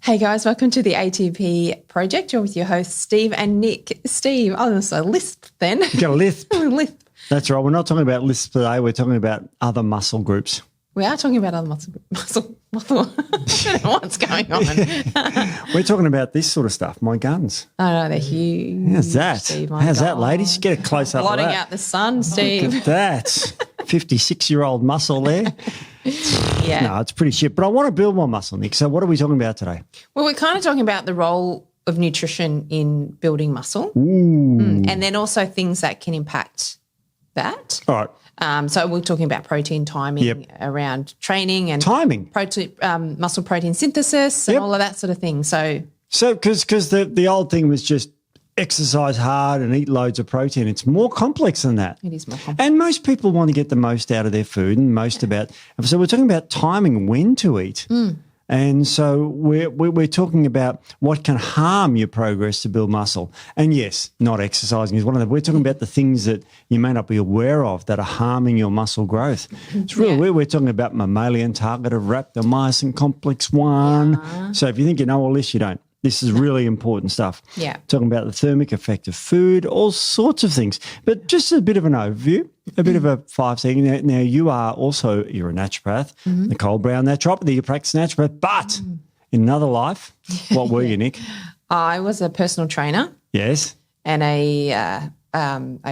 Hey guys, welcome to the ATP project. You're with your hosts, Steve and Nick. Steve, I was a lisp then. You got a lisp. Lisp. That's right. We're not talking about lisp today. We're talking about other muscle groups. We are talking about other muscle. I don't know what's going on. We're talking about this sort of stuff. My guns. Oh, no, they're huge. How's that? Steve, How's that, ladies? Get a close up of blotting that. out the sun, Steve. Look at that. 56-year-old muscle there. Yeah. No, it's pretty shit. But I want to build more muscle, Nick. So what are we talking about today? Well, we're kind of talking about the role of nutrition in building muscle. Ooh. And then also things that can impact that. All right. So we're talking about protein timing around training and muscle protein synthesis and all of that sort of thing. So because the old thing was just exercise hard and eat loads of protein. It's more complex than that. It is more complex. And most people want to get the most out of their food and so we're talking about timing when to eat. And so we're talking about what can harm your progress to build muscle. And yes, not exercising is one of them. We're talking about the things that you may not be aware of that are harming your muscle growth. It's really we're talking about mammalian target of rapamycin complex 1. Yeah. So if you think you know all this, you don't. This is really important stuff. Yeah. Talking about the thermic effect of food, all sorts of things. But just a bit of an overview, a bit of a 5-second. Now, you're a naturopath, Nicole Brown, naturopathy, you practice naturopath. But in another life, what were you, Nick? I was a personal trainer. Yes. And I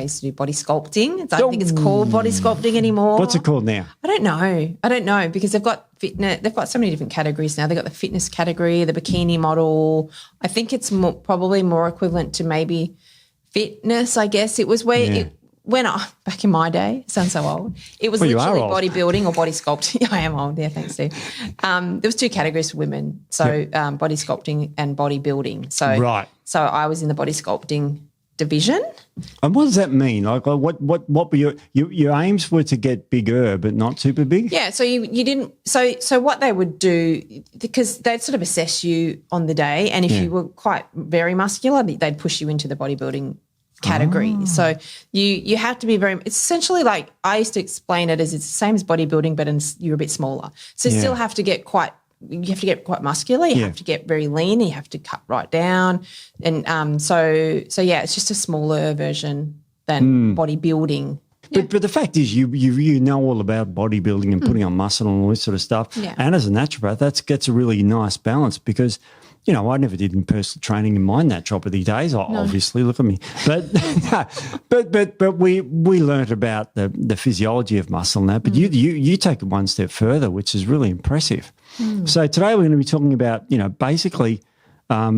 used to do body sculpting. I don't think it's called body sculpting anymore. What's it called now? I don't know because they've got fitness. They've got so many different categories now. They've got the fitness category, the bikini model. I think it's probably more equivalent to maybe fitness, I guess. It was where it went off back in my day. Sounds so old. It was literally bodybuilding or body sculpting. I am old. Yeah, thanks, Steve. There was 2 categories for women. So body sculpting and bodybuilding. So I was in the body sculpting division. And what does that mean? Like, what were your aims were to get bigger, but not super big? Yeah. So you didn't. So what they would do, because they'd sort of assess you on the day, and if you were quite very muscular, they'd push you into the bodybuilding category. Oh. So you have to be it's essentially like, I used to explain it as it's the same as bodybuilding, but you're a bit smaller. So you still have to get quite. You have to get quite muscular. You have to get very lean. You have to cut right down, and so it's just a smaller version than bodybuilding. But the fact is, you know all about bodybuilding and putting on muscle and all this sort of stuff. Yeah. And as a naturopath, that's a really nice balance because, you know, I never did in personal training in my naturopathy days. Obviously, look at me. But we learnt about the physiology of muscle now. But you take it one step further, which is really impressive. So today we're going to be talking about, you know, basically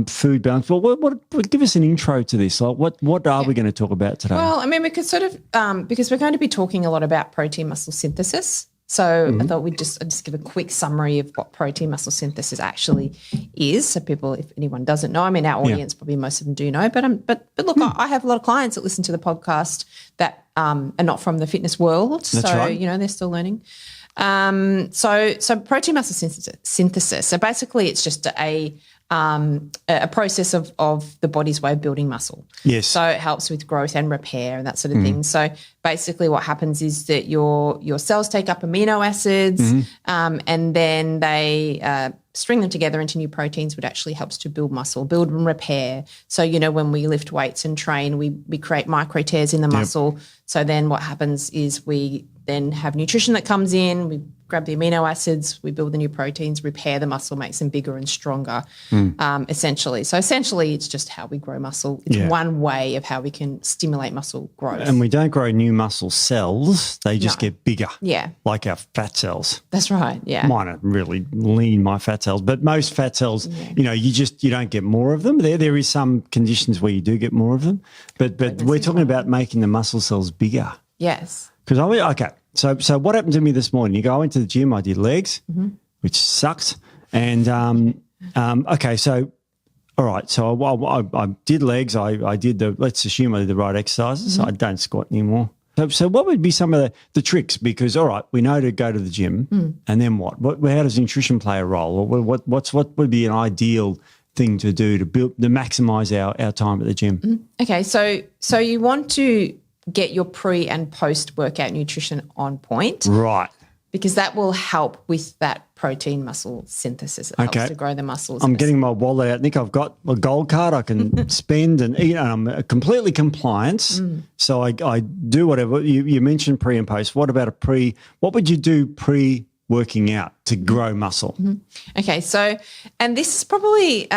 food balance. But what give us an intro to this? Like what are we going to talk about today? Well, I mean, we could sort of because we're going to be talking a lot about protein muscle synthesis. So I thought we'd just give a quick summary of what protein muscle synthesis actually is. So people, if anyone doesn't know, I mean, our audience probably most of them do know. But look, I have a lot of clients that listen to the podcast that are not from the fitness world. That's right. You know, they're still learning. So protein muscle synthesis. So basically, it's just a process of the body's way of building muscle. Yes. So it helps with growth and repair and that sort of thing. So basically what happens is that your cells take up amino acids and then they string them together into new proteins, which actually helps to build muscle, build and repair. So, you know, when we lift weights and train, we create micro tears in the muscle. So then what happens is we then have nutrition that comes in, we grab the amino acids, we build the new proteins, repair the muscle, makes them bigger and stronger, essentially. So essentially it's just how we grow muscle. It's one way of how we can stimulate muscle growth. And we don't grow new muscle cells, they just get bigger. Yeah. Like our fat cells. That's right, yeah. Mine are really lean, my fat cells, but most fat cells, you know, you don't get more of them. There is some conditions where you do get more of them, but we're talking about making the muscle cells bigger. Yes. Because so what happened to me this morning? You go into the gym, I did legs, which sucked, and so all right, so I did legs. I did let's assume I did the right exercises. I don't squat anymore. So what would be some of the tricks? Because all right, we know to go to the gym, and then what? How does nutrition play a role? Or what would be an ideal thing to do to maximise our time at the gym? Okay, so you want to get your pre and post workout nutrition on point. Right. Because that will help with that protein muscle synthesis. It helps to grow the muscles. I'm getting my wallet out, Nick. I've got a gold card I can spend and eat, and I'm completely compliant. So I do whatever. You mentioned pre and post. What about what would you do pre-working out to grow muscle? Okay, so, and this is probably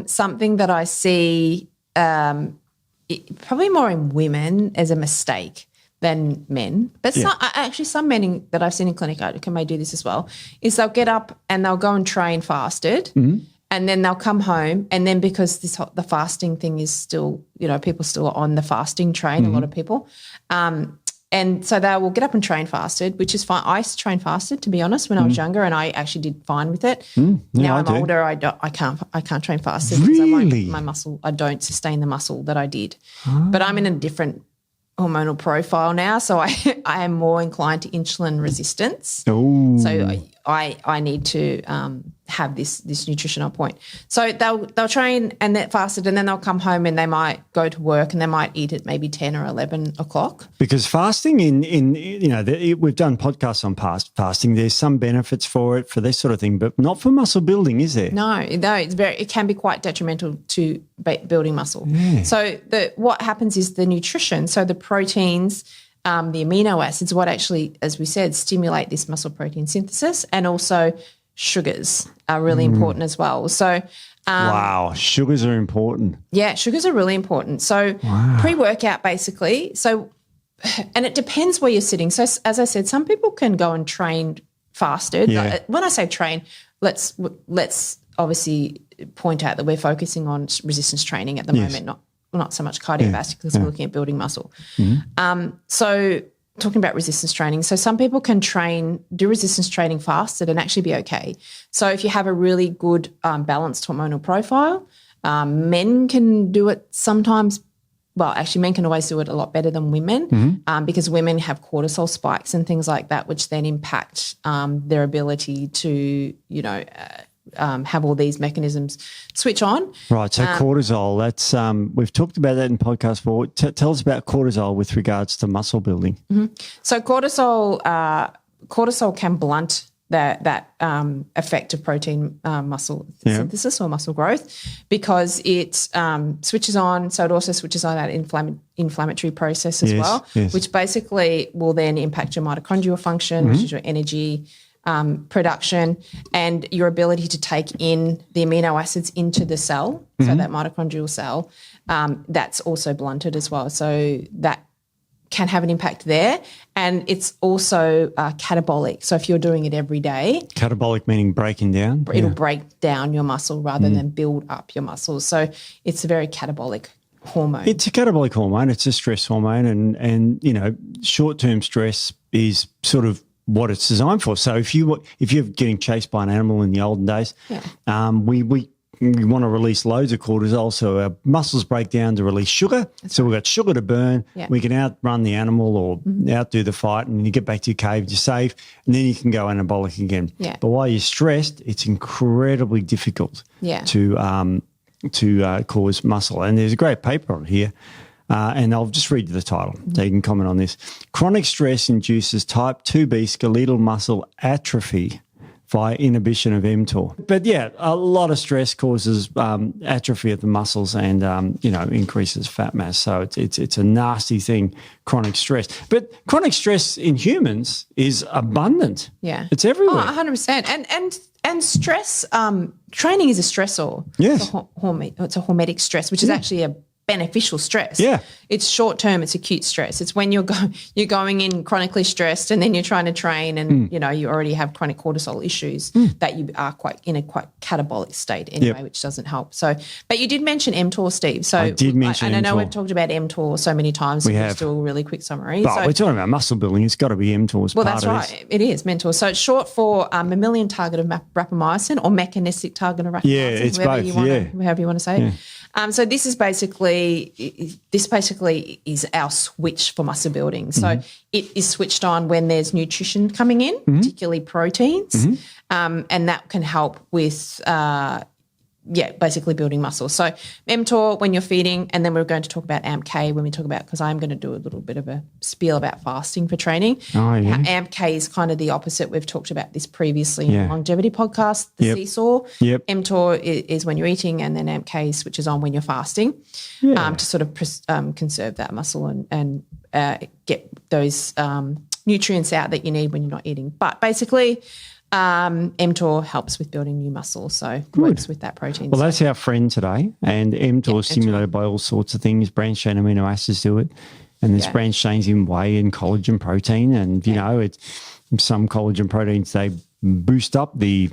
something that I see probably more in women as a mistake than men, but some men that I've seen in clinic may do this as well, is they'll get up and they'll go and train fasted and then they'll come home, and then because the fasting thing is still, people still are on the fasting train, a lot of people, and so they will get up and train fasted, which is fine. I used to train fasted, to be honest, when I was younger, and I actually did fine with it. Now I'm older, I can't train fasted. Really? Because my muscle, I don't sustain the muscle that I did. But I'm in a different hormonal profile now, so I am more inclined to insulin resistance. Oh. So I need to have this nutrition on point. So they'll train and they're fasted, and then they'll come home and they might go to work and they might eat at maybe 10 or 11 o'clock. Because fasting we've done podcasts on fasting. There's some benefits for this sort of thing, but not for muscle building, is there? No, it can be quite detrimental to building muscle. Yeah. So what happens is the nutrition, so the proteins, the amino acids, what actually, as we said, stimulate this muscle protein synthesis, and also sugars are really important as well. So wow, sugars are important. Yeah, sugars are really important. So pre-workout basically, and it depends where you're sitting. So as I said, some people can go and train fasted. Yeah. When I say train, let's obviously point out that we're focusing on resistance training at the moment, not so much cardiovascular, because we're looking at building muscle. So talking about resistance training, so some people can do resistance training fasted and actually be okay. So if you have a really good balanced hormonal profile, men can do it sometimes. Well, actually, men can always do it a lot better than women because women have cortisol spikes and things like that, which then impact their ability to, have all these mechanisms switch on. Right. So cortisol, that's we've talked about that in podcast before. Tell us about cortisol with regards to muscle building. So cortisol can blunt that effect of protein muscle synthesis or muscle growth, because it switches on. So it also switches on that inflammatory process as well, which basically will then impact your mitochondrial function, which is your energy production, and your ability to take in the amino acids into the cell, so that mitochondrial cell, that's also blunted as well. So that can have an impact there, and it's also catabolic. So if you're doing it every day. Catabolic meaning breaking down? It'll break down your muscle rather than build up your muscles. So it's a very catabolic hormone. It's a catabolic hormone. It's a stress hormone, and short-term stress is sort of what it's designed for. So if you're getting chased by an animal in the olden days, we want to release loads of cortisol, so our muscles break down to release sugar. We've got sugar to burn. We can outrun the animal or outdo the fight, and you get back to your cave, you're safe, and then you can go anabolic again. But while you're stressed, it's incredibly difficult to cause muscle. And there's a great paper on here. And I'll just read you the title so you can comment on this. Chronic stress induces type 2B skeletal muscle atrophy via inhibition of mTOR. But a lot of stress causes atrophy of the muscles and increases fat mass. So it's a nasty thing, chronic stress. But chronic stress in humans is abundant. Yeah, it's everywhere. 100%. And stress. Training is a stressor. Yes, it's a hormetic stress, which is actually a beneficial stress. Yeah. It's short term, it's acute stress. It's when you're going in chronically stressed, and then you're trying to train, and you already have chronic cortisol issues that you are quite catabolic state anyway, which doesn't help. So, but you did mention mTOR, Steve. So I did mention and I know mTOR. we've talked about mTOR so many times. We have. Just do a really quick summary. But we're talking about muscle building. It's got to be mTOR's well, part that's of right. this. It is mTOR. So it's short for mammalian target of rapamycin, or mechanistic target of rapamycin. Yeah, it's both. However you want to say it. So this is basically is our switch for muscle building. So it is switched on when there's nutrition coming in, particularly proteins, and that can help with basically building muscle. So mTOR when you're feeding, and then we're going to talk about AMP-K when we talk about, because I'm going to do a little bit of a spiel about fasting for training. Oh, yeah. AMP-K is kind of the opposite. We've talked about this previously in the longevity podcast, the seesaw. Yep. mTOR is when you're eating, and then AMP-K switches on when you're fasting to sort of conserve that muscle and get those nutrients out that you need when you're not eating. But basically, mTOR helps with building new muscle, so works with that protein. Well, that's our friend today, and mTOR is stimulated by all sorts of things. Branched chain amino acids do it, and there's branched chains in whey and collagen protein, and you know, it's some collagen proteins they boost up the.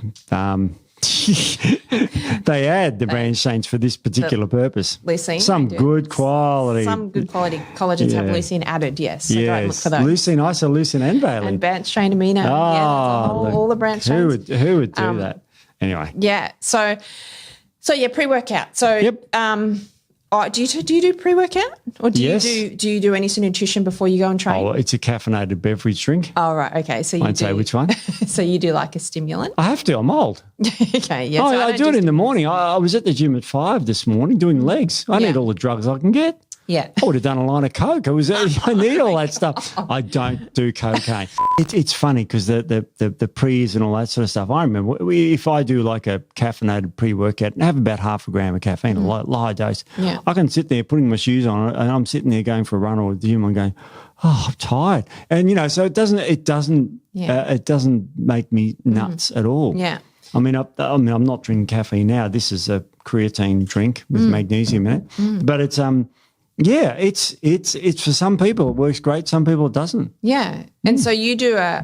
They add the branched chains for this particular purpose. Leucine. Some good quality. Some good quality collagens have leucine added, yes. So don't look for those. Leucine, isoleucine and valine. And branched chain amino. All the branched chains. Who would do that? Anyway. Yeah. So pre-workout. So do you do pre-workout? Or do you do any sort of nutrition before you go and train? Oh, it's a caffeinated beverage drink. Oh, right. Okay. So you I'd say which one. So you do like a stimulant? I have to. I'm old. Okay. Yeah. I do it in the morning. I was at the gym at 5 this morning doing legs. I need all the drugs I can get. Yeah. I would have done a line of coke. I need all that stuff. I don't do cocaine. It's funny because the pre's and all that sort of stuff. I remember if I do like a caffeinated pre-workout and have about half a gram of caffeine, a high dose, I can sit there putting my shoes on and I'm sitting there going for a run or the gym. I'm going, I'm tired, and you know, so it doesn't make me nuts at all. Yeah. I mean, I'm not drinking caffeine now. This is a creatine drink with magnesium in it, but it's it's for some people it works great. Some people it doesn't. Yeah, and so you do a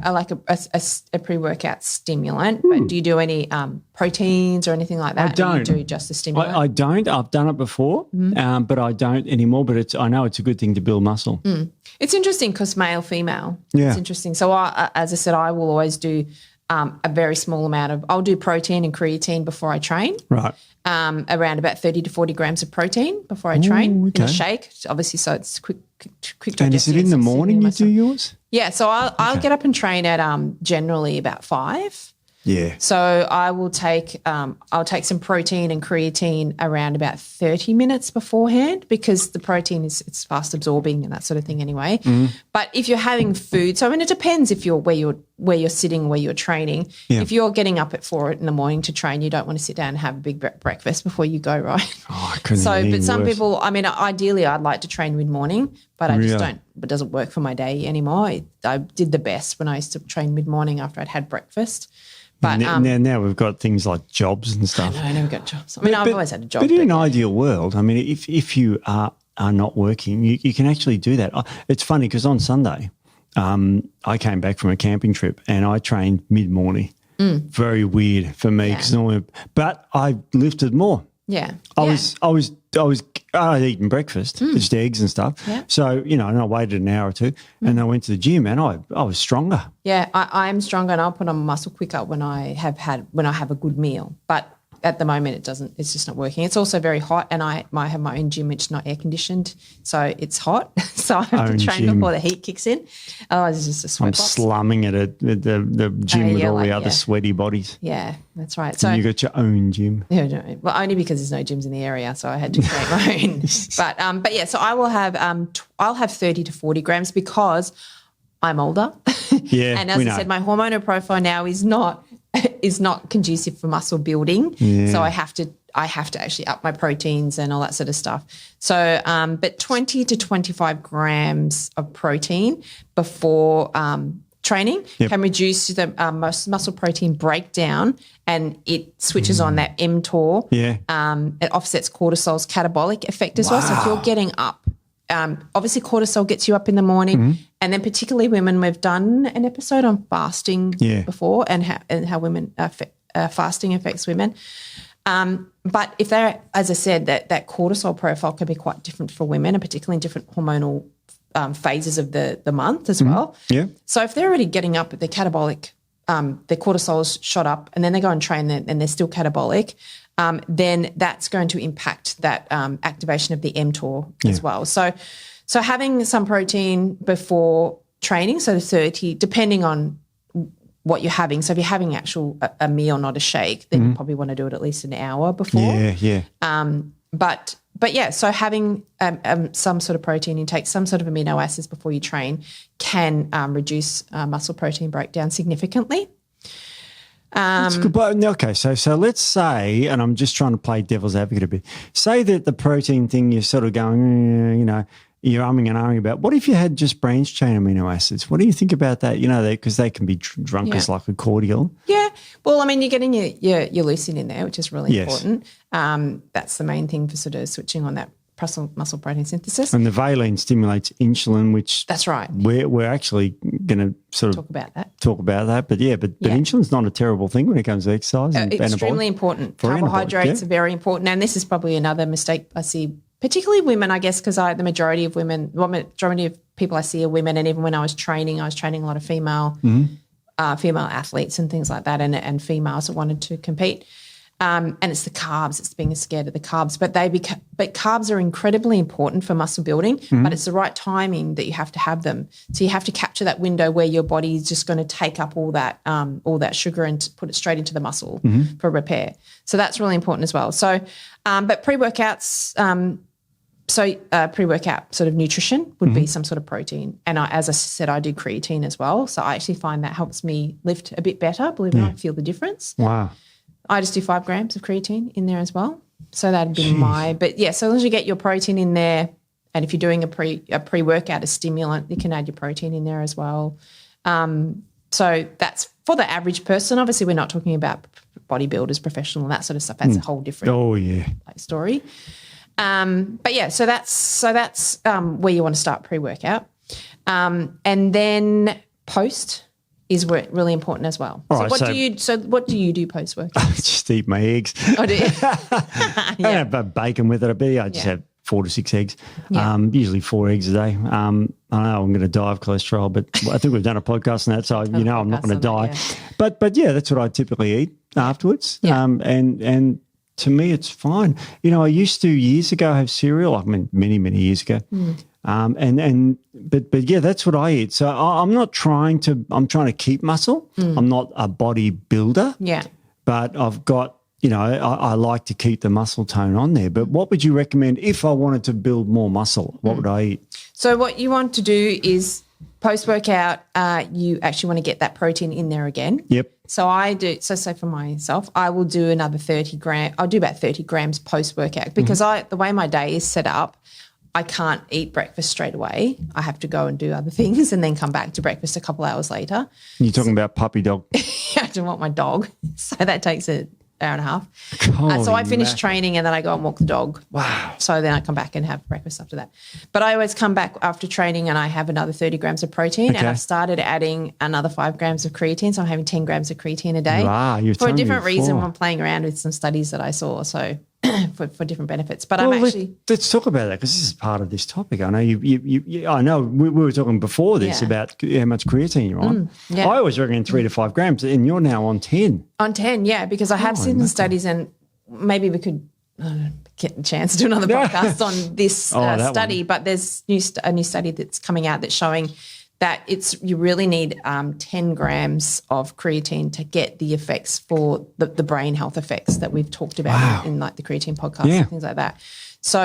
pre-workout stimulant, but do you do any proteins or anything like that? I don't. Or you do just a stimulant? I don't. I've done it before, but I don't anymore. But I know it's a good thing to build muscle. It's interesting because male, female. Yeah. It's interesting. So as I said, I will always do a very small amount I'll do protein and creatine before I train. Right. Around about 30 to 40 grams of protein before I train in a shake, obviously, so it's quick digestion. And is it in the morning you do yours? Yeah, so I'll get up and train at generally about 5. Yeah. So I will take I'll take some protein and creatine around about 30 minutes beforehand, because the protein it's fast absorbing and that sort of thing anyway. But if you're having food, so I mean it depends if you're where you're sitting, where you're training. Yeah. If you're getting up at 4 in the morning to train, you don't want to sit down and have a big breakfast before you go, right? Oh, I couldn't. But some people, I mean, ideally I'd like to train mid-morning, but I just don't. It doesn't work for my day anymore. I did the best when I used to train mid-morning after I'd had breakfast. But now we've got things like jobs and stuff. I know we've got jobs. I mean, I've always had a job. But in an ideal world, I mean, if you are not working, you can actually do that. It's funny because on Sunday, I came back from a camping trip and I trained mid-morning. Very weird for me because normally, but I lifted more. Yeah. I was eating breakfast, just eggs and stuff. Yeah. So, you know, and I waited an hour or two and I went to the gym and I was stronger. Yeah, I'm stronger and I'll put on muscle quicker when I have a good meal. But at the moment it's just not working. It's also very hot and I have my own gym which is not air conditioned. So it's hot. So I have to train before the heat kicks in. Otherwise it's just a sweat box. Slumming at the gym with all the other sweaty bodies. Yeah, that's right. So you got your own gym. Yeah, no, well, only because there's no gyms in the area, so I had to create my own. But yeah, so I will have I'll have 30 to 40 grams because I'm older. Yeah, and as I said, my hormonal profile now is not conducive for muscle building. Yeah. So I have to actually up my proteins and all that sort of stuff. So, but 20 to 25 grams of protein before training can reduce the muscle protein breakdown, and it switches on that mTOR. Yeah. It offsets cortisol's catabolic effect as well. So if you're getting up, obviously cortisol gets you up in the morning, and then particularly women, we've done an episode on fasting before and how women fasting affects women. But if they're, as I said, that cortisol profile can be quite different for women, and particularly in different hormonal phases of the month as well. Yeah. So if they're already getting up, their catabolic, their cortisol's shot up, and then they go and train and they're still catabolic, then that's going to impact that activation of the mTOR as well. So having some protein before training, so 30, depending on what you're having. So if you're having a meal, not a shake, then you probably want to do it at least an hour before. Yeah. But yeah, so having some sort of protein intake, some sort of amino acids before you train can reduce muscle protein breakdown significantly. That's good. But, okay, so let's say, and I'm just trying to play devil's advocate a bit, say that the protein thing you're sort of going, you're umming and ahhing about. What if you had just branched chain amino acids? What do you think about that? Because they can be drunk as like a cordial. Yeah. Well, I mean, you're getting your leucine in there, which is really important. That's the main thing for sort of switching on that muscle protein synthesis. And the valine stimulates insulin, which that's right. We're actually going to sort of talk about that. But insulin's not a terrible thing when it comes to exercise. And extremely important. Carbohydrates are very important, and this is probably another mistake I see, particularly women, I guess, because the majority of people I see are women, and even when I was training a lot of female athletes and things like that, and females that wanted to compete. And it's the carbs. It's being scared of the carbs. But carbs are incredibly important for muscle building, but it's the right timing that you have to have them. So you have to capture that window where your body is just going to take up all that sugar and put it straight into the muscle for repair. So that's really important as well. So, but pre-workouts, pre-workout sort of nutrition would be some sort of protein. And as I said, I do creatine as well. So I actually find that helps me lift a bit better. Believe it or not, I feel the difference. Wow. I just do 5 grams of creatine in there as well. So that'd be so long as you get your protein in there, and if you're doing a pre-workout, a stimulant, you can add your protein in there as well. So that's for the average person. Obviously, we're not talking about bodybuilders, professional, that sort of stuff. That's a whole different story. So that's where you want to start pre-workout. And then post is really important as well. All right, what do you do post-workout? Just eat my eggs. Oh, do you? I don't have bacon with it a bit. I just have 4 to 6 eggs, usually 4 eggs a day. I know I'm going to die of cholesterol, but I think we've done a podcast on that, so I'm not going to die. But that's what I typically eat afterwards. Yeah. And to me, it's fine. I used to years ago have cereal. I mean, many years ago. But that's what I eat. So I'm trying to keep muscle. I'm not a bodybuilder. Yeah. But I've got, I like to keep the muscle tone on there. But what would you recommend if I wanted to build more muscle? What would I eat? So what you want to do is post-workout, you actually want to get that protein in there again. Yep. So I do, say for myself, I will do another 30 grams. I'll do about 30 grams post-workout because the way my day is set up, I can't eat breakfast straight away. I have to go and do other things and then come back to breakfast a couple hours later. You're talking about puppy dog? I don't want my dog. So that takes an hour and a half. So I finish training and then I go and walk the dog. Wow. So then I come back and have breakfast after that. But I always come back after training and I have another 30 grams of protein and I've started adding another 5 grams of creatine. So I'm having 10 grams of creatine a day. Wow, for a different reason. I'm playing around with some studies that I saw. So for different benefits. But let's talk about that because this is part of this topic. I know I know we were talking before this about how much creatine you're on. I always recommend 3 to 5 grams, and you're now on 10. On 10, yeah, because I have seen studies, and maybe we could get a chance to do another podcast on this study. But there's a new study that's coming out that's showing that you really need 10 grams of creatine to get the effects for the brain health effects that we've talked about in like the creatine podcast and things like that. So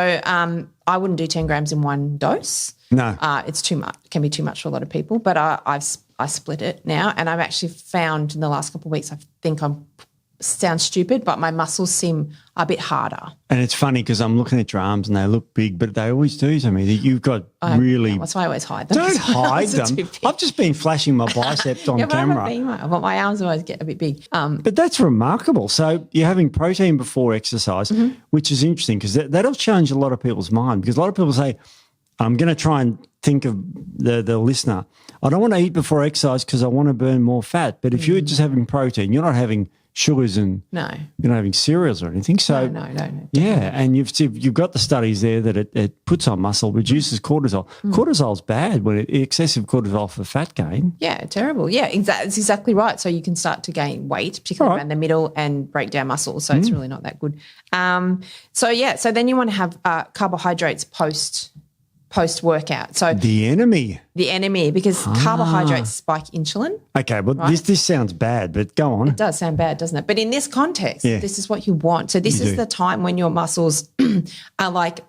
I wouldn't do 10 grams in one dose. No. It's too much. It can be too much for a lot of people, but I split it now, and I've actually found in the last couple of weeks, I think sounds stupid, but my muscles seem a bit harder. And it's funny because I'm looking at your arms and they look big, but they always do to me. You've got really... That's why I always hide them. Don't hide them. I've just been flashing my bicep on camera. But my arms always get a bit big. But that's remarkable. So you're having protein before exercise, which is interesting because that'll change a lot of people's mind, because a lot of people say, I'm going to try and think of the listener. I don't want to eat before exercise because I want to burn more fat. But if you're just having protein, you're not having sugars and you're not having cereals or anything. So no. Yeah, and you've got the studies there that it puts on muscle, reduces cortisol. Cortisol's bad when excessive cortisol for fat gain. Yeah, terrible. Yeah, it's exactly right. So you can start to gain weight, particularly around the middle, and break down muscle. So it's really not that good. So then you want to have carbohydrates post post-workout. So The enemy. because carbohydrates spike insulin. Okay, well, this sounds bad, but go on. It does sound bad, doesn't it? But in this context, this is what you want. So this is the time when your muscles are like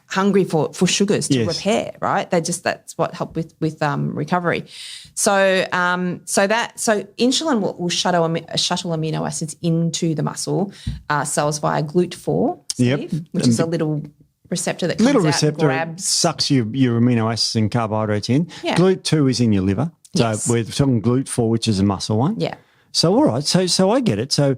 hungry for sugars to repair, right? That's what help with recovery. So insulin will shuttle amino acids into the muscle cells via GLUT4, Steve, which is a little receptor that comes out and grabs. Sucks your amino acids and carbohydrates in. Yeah. GLUT2 is in your liver. So we're talking GLUT4, which is a muscle one. Yeah. So all right. So I get it. So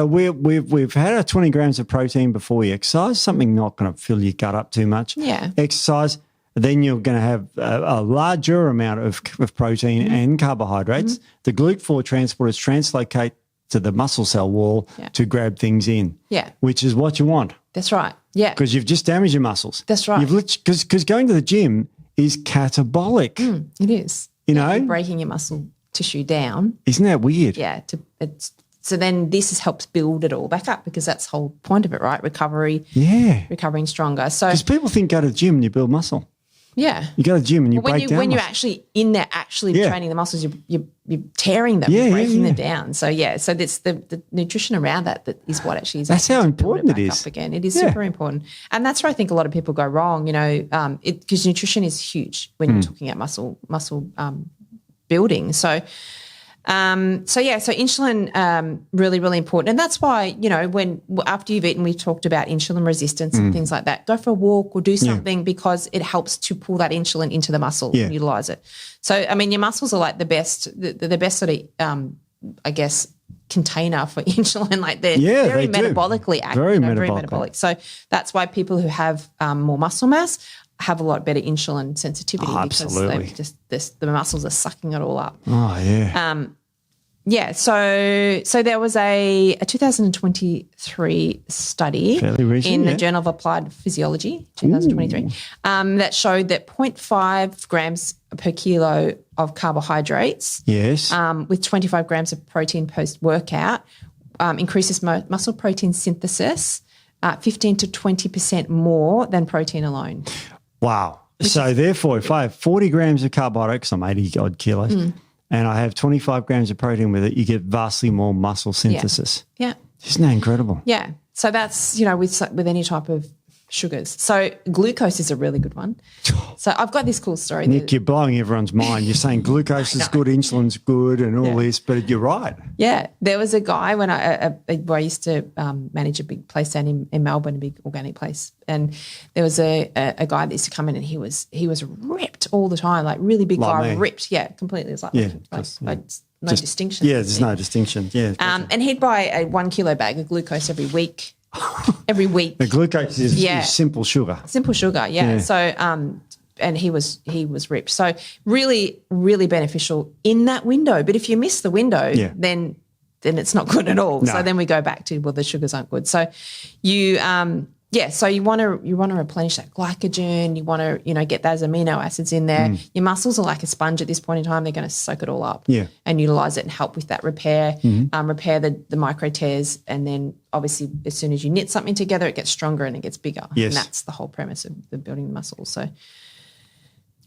we've had our 20 grams of protein before we exercise. Something not going to fill your gut up too much. Yeah. Exercise. Then you're going to have a larger amount of protein and carbohydrates. The GLUT4 transporters translocate to the muscle cell wall to grab things in. Yeah. Which is what you want. That's right. Yeah. Because you've just damaged your muscles. That's right. Because going to the gym is catabolic. It is. You know? You're breaking your muscle tissue down. Isn't that weird? Yeah. So then this helps build it all back up because that's the whole point of it, right? Recovery. Yeah. Recovering stronger. So because people think go to the gym and you build muscle. Yeah. You go to the gym and you break down when you're actually in there training the muscles, you're tearing them, breaking them down. So so that's the nutrition around that is what actually is. That's how important it is. Up again. It is super important. And that's where I think a lot of people go wrong, because nutrition is huge when you're talking about muscle building. So insulin, really, really important. And that's why, after you've eaten, we talked about insulin resistance and things like that. Go for a walk or do something because it helps to pull that insulin into the muscle and utilize it. So, I mean, your muscles are like the best sort of, I guess, container for insulin. Like they're very metabolically active, very metabolic. So that's why people who have more muscle mass have a lot better insulin sensitivity because the muscles are sucking it all up. Oh, yeah. So there was a 2023 study in the Journal of Applied Physiology, 2023, that showed that 0.5 grams per kilo of carbohydrates with 25 grams of protein post-workout increases muscle protein synthesis 15 to 20% more than protein alone. Wow. So therefore, if I have 40 grams of carbohydrates, I'm 80 odd kilos, and I have 25 grams of protein with it, you get vastly more muscle synthesis. Yeah. Isn't that incredible? Yeah. So that's, with any type of sugars. So glucose is a really good one. So I've got this cool story. Nick, you're blowing everyone's mind. You're saying glucose is good, insulin's good and all this, but you're right. Yeah. There was a guy when I used to manage a big place down in Melbourne, a big organic place, and there was a guy that used to come in and he was ripped all the time, like really big guy, ripped. Yeah, completely. It was like no distinction. Yeah, there's no distinction. Yeah. And he'd buy a 1 kilo bag of glucose every week. Every week. The glucose is simple sugar. Simple sugar, yeah. So and he was ripped. So really, really beneficial in that window. But if you miss the window, then it's not good at all. No. So then we go back to, well, the sugars aren't good. So you so you want to replenish that glycogen. You want to, get those amino acids in there. Your muscles are like a sponge at this point in time. They're going to soak it all up and utilize it and help with that repair, repair the micro tears. And then obviously as soon as you knit something together, it gets stronger and it gets bigger. Yes. And that's the whole premise of the building the muscles. So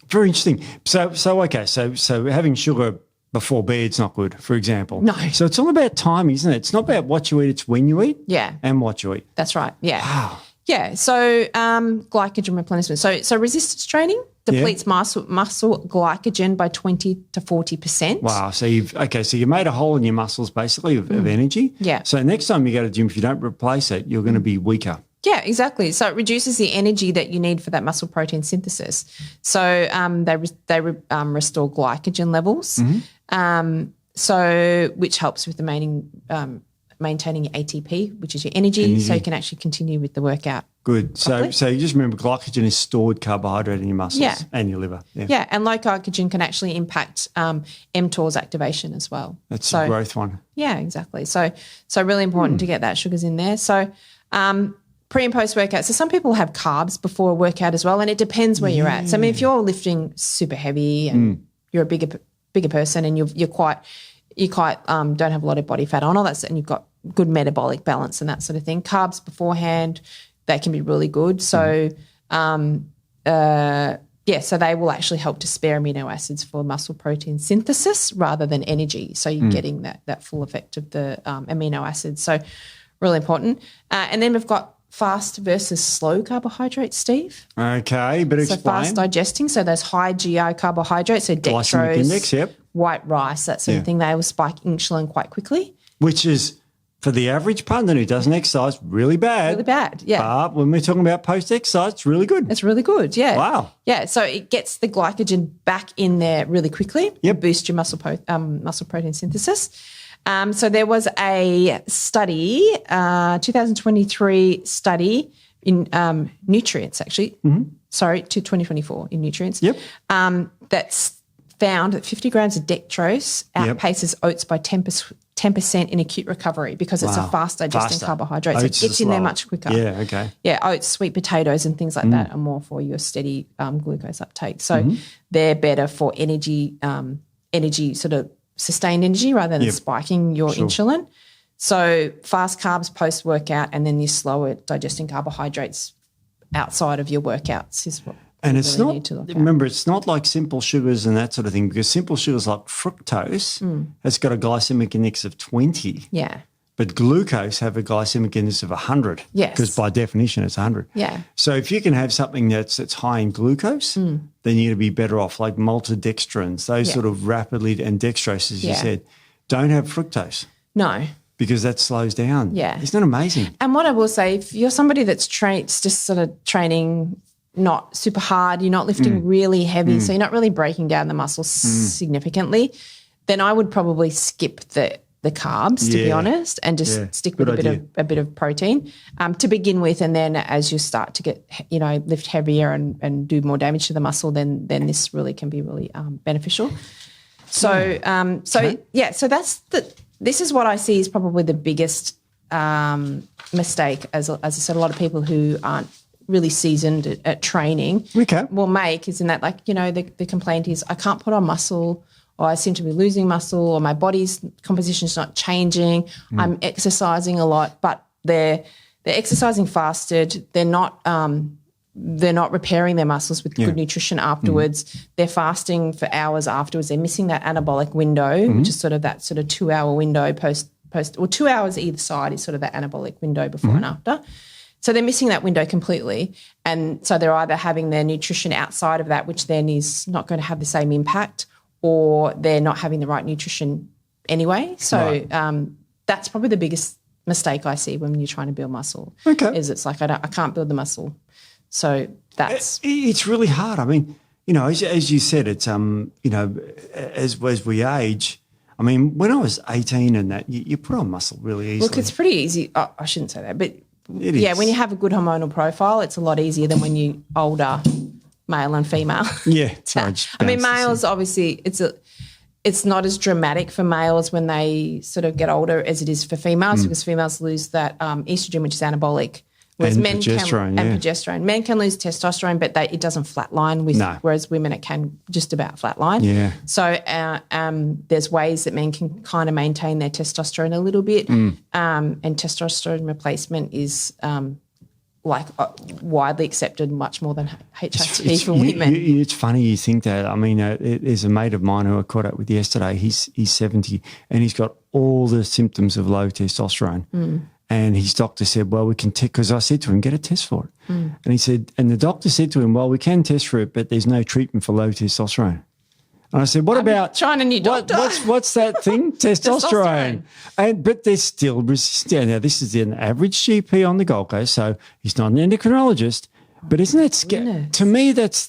very interesting. So having sugar before bed's not good, for example. No. So it's all about time, isn't it? It's not about what you eat, it's when you eat and what you eat. That's right. Yeah. Wow. Yeah, so glycogen replenishment. So resistance training depletes muscle glycogen by 20 to 40%. Wow. So you made a hole in your muscles basically of energy. Yeah. So next time you go to the gym, if you don't replace it, you're going to be weaker. Yeah, exactly. So it reduces the energy that you need for that muscle protein synthesis. So they restore glycogen levels. So which helps with the maintaining your ATP, which is your energy, so you can actually continue with the workout. Good. So you just remember glycogen is stored carbohydrate in your muscles and your liver. Yeah, and low glycogen can actually impact mTOR's activation as well. That's a growth one. Yeah, exactly. So really important to get that sugars in there. So pre and post workout. So some people have carbs before a workout as well, and it depends where you're at. So I mean, if you're lifting super heavy and you're a bigger person and you quite don't have a lot of body fat on all that, and you've got good metabolic balance and that sort of thing. Carbs beforehand, they can be really good. So so they will actually help to spare amino acids for muscle protein synthesis rather than energy. So you're getting that full effect of the amino acids. So really important. And then we've got fast versus slow carbohydrates, Steve. Okay, but So explain. fast digesting. So those high GI carbohydrates, so Glycemic dextrose, index, yep. white rice, that sort of thing, they will spike insulin quite quickly. Which is, for the average pundit who doesn't exercise, really bad. Really bad, yeah. But when we're talking about post-exercise, it's really good. It's really good, yeah. Wow. Yeah, so it gets the glycogen back in there really quickly. Yep. Boost your muscle protein synthesis. So there was a study, 2023 study in nutrients, actually. Sorry, to 2024 in nutrients. Yep. That's found that 50 grams of dextrose outpaces oats by 10% in acute recovery because it's a fast digesting carbohydrate. So it gets in there much quicker. Yeah, okay. Yeah, oats, sweet potatoes and things like that are more for your steady glucose uptake. So they're better for energy sort of sustained energy rather than spiking your insulin. So fast carbs post-workout and then your slower digesting carbohydrates outside of your workouts is what and it's really not, need to look at. remember, it's not like simple sugars and that sort of thing because simple sugars like fructose has got a glycemic index of 20. Yeah. But glucose have a glycemic index of 100. Yes. Because by definition it's 100. Yeah. So if you can have something that's high in glucose, then you're going to be better off, like maltodextrins, those sort of rapidly, and dextrose, as you said, don't have fructose No. because that slows down. Yeah. Isn't that amazing? And what I will say, if you're somebody that's just sort of training not super hard, you're not lifting really heavy, so you're not really breaking down the muscle significantly, then I would probably skip the carbs, to be honest, and just stick with a bit of protein to begin with. And then as you start to get, lift heavier and do more damage to the muscle, then this really can be really beneficial. So, so that's this is what I see is probably the biggest mistake, as I said, a lot of people who aren't really seasoned at training will make is in that, like, the complaint is I can't put on muscle, or I seem to be losing muscle, or my body's composition is not changing. I'm exercising a lot, but they're exercising fasted. They're not repairing their muscles with good nutrition afterwards. They're fasting for hours afterwards. They're missing that anabolic window, which is sort of 2-hour window post, or 2 hours either side is sort of that anabolic window before and after. So they're missing that window completely. And so they're either having their nutrition outside of that, which then is not going to have the same impact, or they're not having the right nutrition anyway. So that's probably the biggest mistake I see when you're trying to build muscle. Is it's like I can't build the muscle. So it's really hard. I mean, as you said, it's as we age. I mean, when I was 18 and that, you put on muscle really easily. Look, it's pretty easy. Oh, I shouldn't say that, but it is. When you have a good hormonal profile, it's a lot easier than when you're older, male and female. Yeah, sorry. I mean, males obviously it's not as dramatic for males when they sort of get older as it is for females, because females lose that estrogen, which is anabolic. Whereas and men progesterone, and progesterone. Men can lose testosterone, but it doesn't flatline whereas women it can just about flatline. Yeah. So there's ways that men can kind of maintain their testosterone a little bit, and testosterone replacement is widely accepted much more than HRT for women. It's funny you think that. I mean, there's a mate of mine who I caught up with yesterday. He's 70 and he's got all the symptoms of low testosterone. And his doctor said, well, we can test, because I said to him, get a test for it. And he said, and the doctor said to him, well, we can test for it, but there's no treatment for low testosterone. And I said, what about trying a new doctor? What's that thing? Testosterone. But they're still resistant. Now, this is an average GP on the Gold Coast, so he's not an endocrinologist. But isn't that scary? To me, that's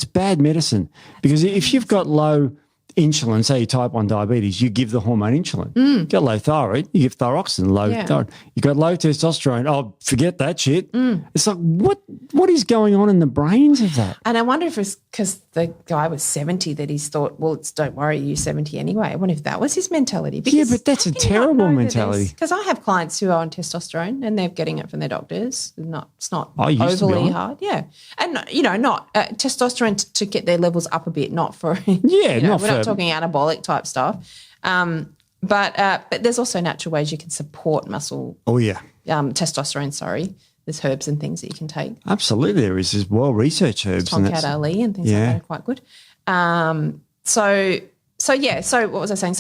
bad medicine, because if you've got low insulin, say you type 1 diabetes, you give the hormone insulin. You got low thyroid, you give thyroxine, low thyroid. You got low testosterone, oh, forget that shit. It's like, what is going on in the brains of that? And I wonder if it's because the guy was 70 that he's thought, well, don't worry, you're 70 anyway. I wonder if that was his mentality. Yeah, but that's a terrible mentality. Because I have clients who are on testosterone and they're getting it from their doctors. It's not overly hard. Yeah. And, not testosterone to get their levels up a bit, not for, we're not talking anabolic type stuff. But there's also natural ways you can support muscle. Oh, yeah. Testosterone, sorry. there's herbs and things that you can take. Absolutely, there is. There's well-researched herbs. Tonkat Ali and things like that are quite good. So what was I saying?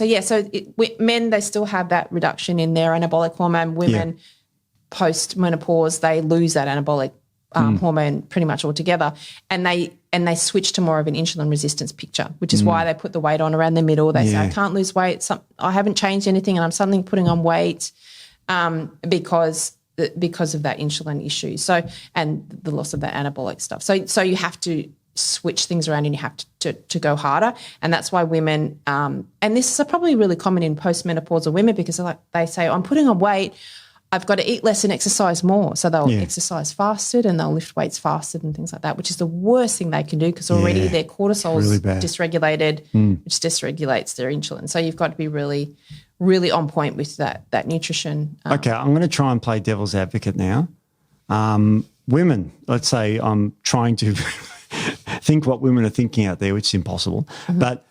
Men, they still have that reduction in their anabolic hormone. Women, post-menopause, they lose that anabolic hormone pretty much altogether, and they switch to more of an insulin resistance picture, which is why they put the weight on around the middle. They say, I can't lose weight. I haven't changed anything and I'm suddenly putting on weight because of that insulin issue. So, and the loss of that anabolic stuff. So you have to switch things around and you have to go harder. And that's why women, and this is probably really common in postmenopausal women, because they say, I'm putting on weight, I've got to eat less and exercise more. So they'll exercise fasted and they'll lift weights fasted and things like that, which is the worst thing they can do, because already their cortisol is really dysregulated, which dysregulates their insulin. So you've got to be really, really on point with that nutrition. Okay, I'm going to try and play devil's advocate now. Women, let's say I'm trying to think what women are thinking out there, which is impossible. But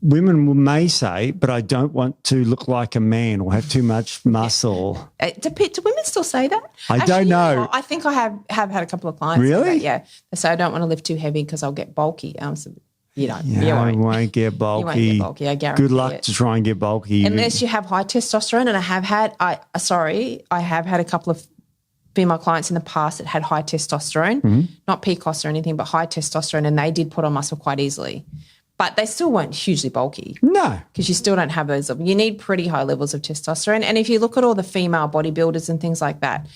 women may say, but I don't want to look like a man or have too much muscle. Do women still say that? I don't know. I think I have had a couple of clients. Really? Yeah. They say, I don't want to lift too heavy because I'll get bulky. So you don't. I won't get bulky. You won't get bulky, I guarantee Good luck to try and get bulky. Unless you have high testosterone, and I have had a couple of female clients in the past that had high testosterone, not PCOS or anything, but high testosterone, and they did put on muscle quite easily. But they still weren't hugely bulky. No. Because you still don't have those. You need pretty high levels of testosterone. And if you look at all the female bodybuilders and things like that,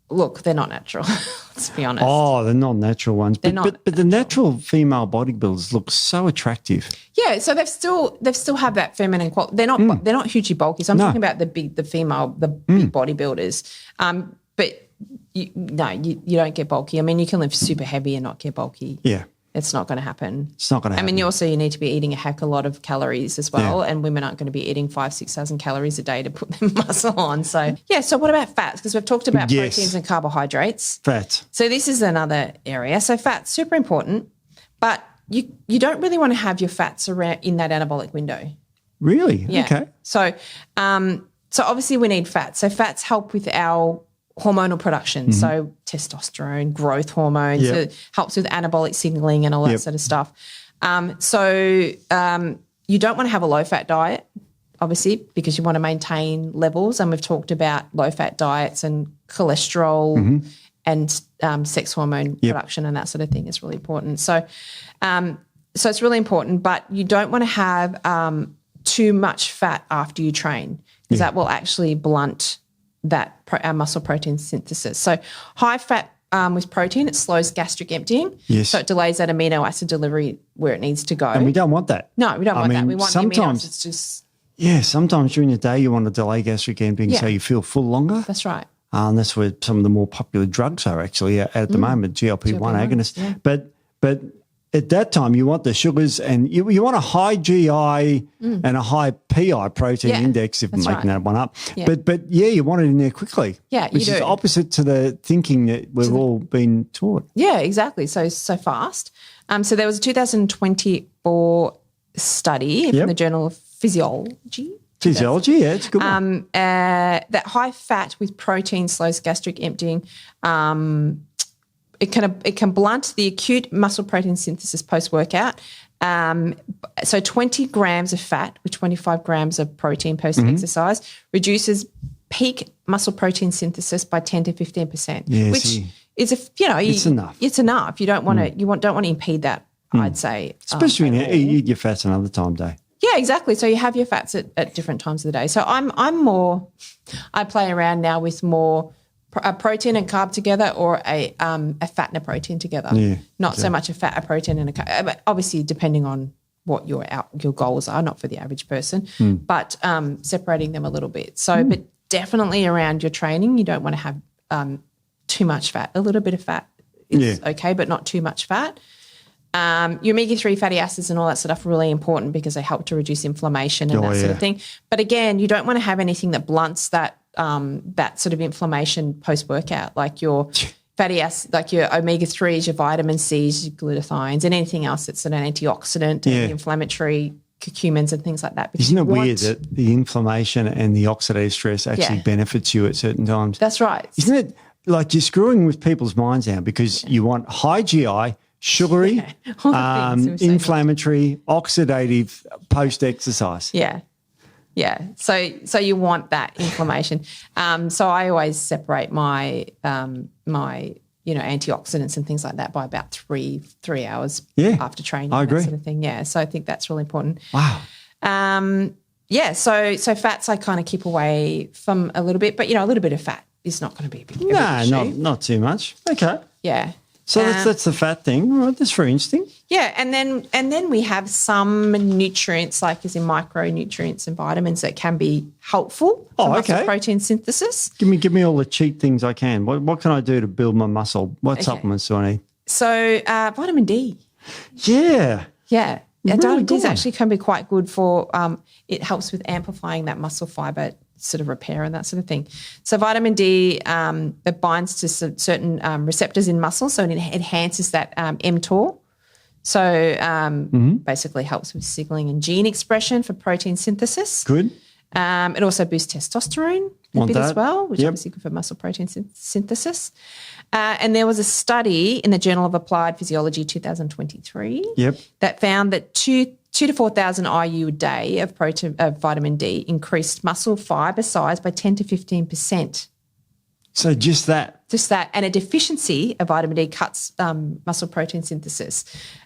look, they're not natural. Let's be honest. Oh, they're not natural ones. But the natural female bodybuilders look so attractive. Yeah, so they've still have that feminine quality. They're not hugely bulky. So I'm talking about the big bodybuilders. But you don't get bulky. I mean, you can lift super heavy and not get bulky. Yeah. It's not going to happen. It's not going to happen. I mean, you need to be eating a heck of a lot of calories as well, and women aren't going to be eating 5,000-6,000 calories a day to put their muscle on. So, so what about fats? Because we've talked about proteins and carbohydrates. Fats. So this is another area. So fats, super important, but you don't really want to have your fats around in that anabolic window. Really? Yeah. Okay. So, so obviously we need fats. So fats help with our hormonal production, so testosterone, growth hormones, it helps with anabolic signaling and all that sort of stuff. So you don't want to have a low-fat diet, obviously, because you want to maintain levels, and we've talked about low-fat diets and cholesterol and sex hormone production and that sort of thing is really important. So it's really important, but you don't want to have too much fat after you train, because that will actually blunt that our muscle protein synthesis. So high fat with protein, it slows gastric emptying. Yes. So it delays that amino acid delivery where it needs to go. And we don't want that. No, we don't want that. We want the amino acids just... Yeah, sometimes during the day you want to delay gastric emptying so you feel full longer. That's right. And that's where some of the more popular drugs are actually at the moment, GLP-1 agonists. Yeah. But at that time, you want the sugars and you want a high GI and a high PI protein index, if I'm making that one up. Yeah. But you want it in there quickly. Yeah, which is opposite to the thinking that we've all been taught. Yeah, exactly. So fast. So there was a 2024 study from the Journal of Physiology. Physiology, yeah, it's a good one. That high fat with protein slows gastric emptying. It can blunt the acute muscle protein synthesis post-workout. So 20 grams of fat with 25 grams of protein post-exercise reduces peak muscle protein synthesis by 10 to 15%, which is it's enough. It's enough. You don't want to don't want to impede that. I'd say, especially when you eat your fats another time of day. Yeah, exactly. So you have your fats at different times of the day. So I play around now with more a protein and carb together, or a fat and a protein together. Yeah, not so much a fat, a protein, and a carb. Obviously, depending on what your goals are, not for the average person, but separating them a little bit. So, but definitely around your training, you don't want to have too much fat. A little bit of fat is okay, but not too much fat. Your omega-3 fatty acids and all that sort of stuff are really important because they help to reduce inflammation and that sort of thing. But again, you don't want to have anything that blunts that sort of inflammation post-workout, like your fatty acids, like your omega-3s, your vitamin Cs, your glutathiones, and anything else that's an antioxidant and inflammatory curcumins and things like that. Isn't it weird that the inflammation and the oxidative stress actually benefits you at certain times? That's right. Isn't it like you're screwing with people's minds now because you want high GI, sugary, inflammatory, oxidative post-exercise? Yeah. Yeah. So you want that inflammation. So I always separate my antioxidants and things like that by about three hours after training. I agree. That sort of thing. Yeah. So I think that's really important. Wow. So fats I kind of keep away from a little bit, but a little bit of fat is not going to be a big issue. not too much. Okay. Yeah. So that's the fat thing. All right, that's very interesting. Yeah, and then we have some nutrients, like as in micronutrients and vitamins, that can be helpful for muscle protein synthesis. Give me all the cheap things I can. What can I do to build my muscle? What supplements do I need? So vitamin D. Yeah. Yeah. Really vitamin D good. actually can be quite good for it helps with amplifying that muscle fiber sort of repair and that sort of thing. So vitamin D, it binds to certain receptors in muscle, so it enhances that mTOR. So basically helps with signaling and gene expression for protein synthesis. Good. It also boosts testosterone a bit as well, which is obviously good for muscle protein synthesis. And there was a study in the Journal of Applied Physiology 2023 that found that 2,000 to 4,000 IU a day of vitamin D increased muscle fibre size by 10 to 15%. So just that? Just that. And a deficiency of vitamin D cuts muscle protein synthesis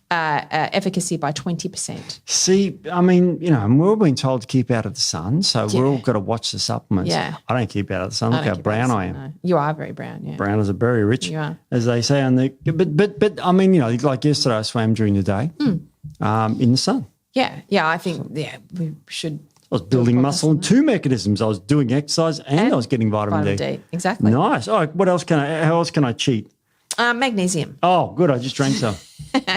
efficacy by 20%. See, I mean, we're all being told to keep out of the sun, so we're all got to watch the supplements. Yeah. I don't keep out of the sun. Look how brown I am. No. You are very brown, yeah. Brown as a berry, Rich. You are. As they say on the – but I mean, like yesterday I swam during the day in the sun. Yeah, I think, we should – I was building muscle in two mechanisms. I was doing exercise and I was getting vitamin D. Exactly. Nice. All right, how else can I cheat? Magnesium. Oh, good. I just drank some.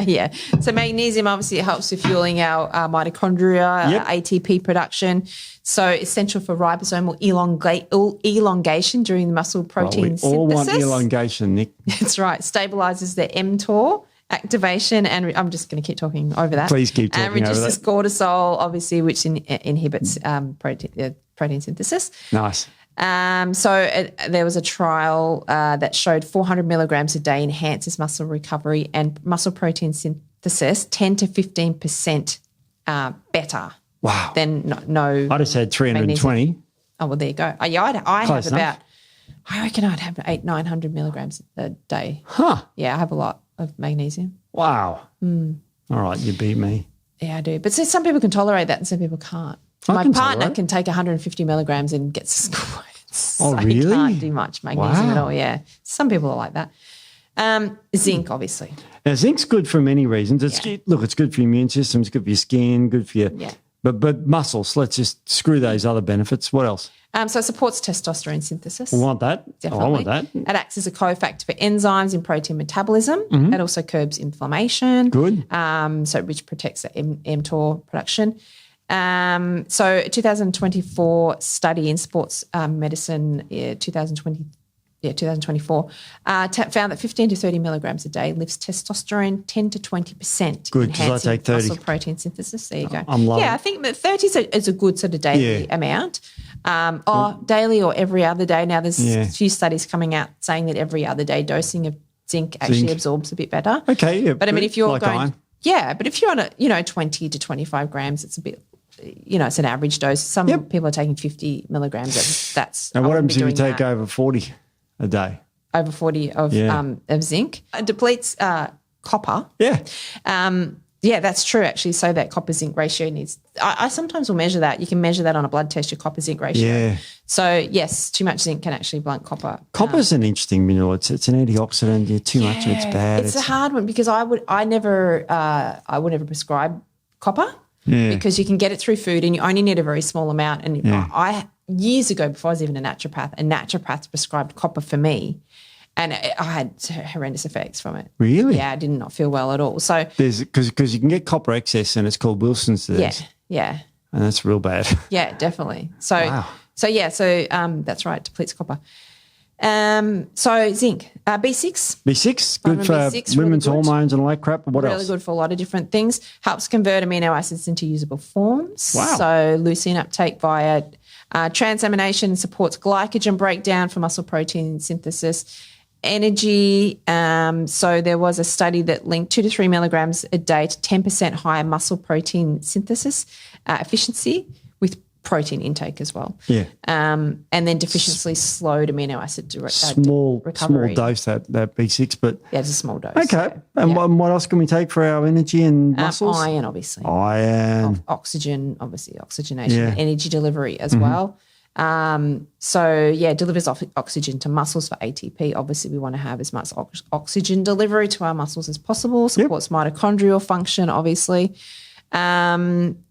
Yeah. So magnesium, obviously, it helps with fueling our mitochondria, ATP production. So essential for ribosomal elongation during the muscle protein synthesis. We all want elongation, Nick. That's right. Stabilizes the mTOR activation, and I'm just going to keep talking over that. Please keep talking over that. And reduces cortisol, obviously, which inhibits protein synthesis. Nice. There was a trial that showed 400 milligrams a day enhances muscle recovery and muscle protein synthesis 10 to 15% better. Wow. Than no. I just had 320. Magnesium. Oh, well, there you go. I Close have enough. I reckon I'd have 900 milligrams a day. Huh. Yeah, I have a lot of magnesium. Wow. All right, you beat me. Yeah, I do. But some people can tolerate that and some people can't. My partner can take 150 milligrams and gets squirts. Oh, so really? He can't do much magnesium at Wow. all, yeah. Some people are like that. Zinc, obviously. Now, zinc's good for many reasons. It's good for your immune system. It's good for your skin, good for your but muscles. Let's just screw those other benefits. What else? So it supports testosterone synthesis. We want that. Definitely. I want that. It acts as a cofactor for enzymes in protein metabolism. It also curbs inflammation. Good. Which protects the mTOR production. So a 2024 study in sports medicine, 2024, found that 15 to 30 milligrams a day lifts testosterone 10 to 20%. Good, because I take 30. Muscle protein synthesis. There you go. I'm low. Yeah, I think that 30 is a good sort of daily amount. Or daily or every other day. Now there's a few studies coming out saying that every other day dosing of zinc actually absorbs a bit better. Okay, yeah. But I mean, if you're like going, iron. but if you're on a 20 to 25 grams, it's a bit, it's an average dose. Some people are taking 50 milligrams. That's And what happens if you take over 40 a day? Over 40 of zinc. It depletes copper. Yeah. Yeah, that's true actually. So that copper zinc ratio needs, I sometimes will measure that. You can measure that on a blood test, your copper zinc ratio. Yeah. So yes, too much zinc can actually blunt copper. Copper's an interesting mineral. It's an antioxidant. Yeah, too much of it's bad. It's a hard one because I would never prescribe copper because you can get it through food and you only need a very small amount. And I years ago, before I was even a naturopath prescribed copper for me. And I had horrendous effects from it. Really? Yeah, I did not feel well at all. So because you can get copper excess and it's called Wilson's disease. Yeah. And that's real bad. Yeah, definitely. So wow. So that's right, depletes copper. So zinc, B6. B6, good Vitamin for B6, women's really good. hormones and all that crap. What Really else? good for a lot of different things. Helps convert amino acids into usable forms. Wow. So leucine uptake via transamination supports glycogen breakdown for muscle protein synthesis. Energy. So there was a study that linked 2 to 3 milligrams a day to 10% higher muscle protein synthesis efficiency with protein intake as well. Yeah. And then deficiency slowed amino acid Small recovery. dose, that B6, but Yeah, it's a small dose. okay. And what else can we take for our energy and muscles? Iron, obviously. Iron. Oxygen, obviously, oxygenation, Yeah. energy delivery as well. Delivers oxygen to muscles for ATP. Obviously, we want to have as much oxygen delivery to our muscles as possible. Supports mitochondrial function, obviously.